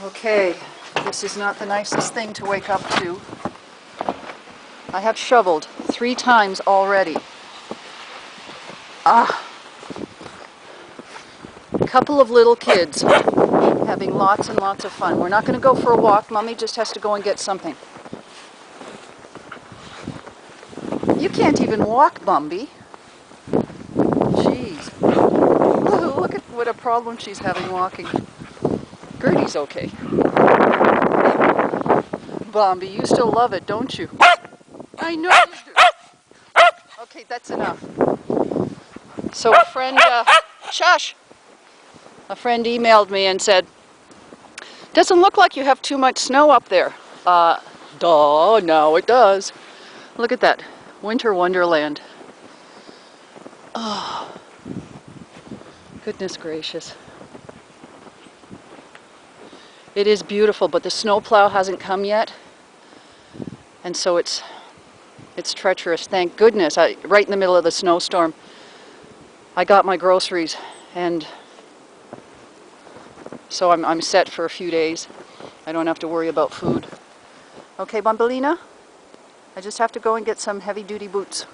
Okay, this is not the nicest thing to wake up to. I have shoveled 3 times already. A couple of little kids having lots and lots of fun. We're not going to go for a walk. Mommy just has to go and get something. You can't even walk, Bumby. Jeez. Look at what a problem she's having walking. Gertie's okay. Bumby, you still love it, don't you? I know you do. Okay, that's enough. So a friend, shush! A friend emailed me and said, doesn't look like you have too much snow up there. Duh, now it does. Look at that, winter wonderland. Oh, goodness gracious. It is beautiful, but the snowplow hasn't come yet. And so it's treacherous. Thank goodness, right in the middle of the snowstorm, I got my groceries, and so I'm set for a few days. I don't have to worry about food. Okay, Bambolina? I just have to go and get some heavy-duty boots.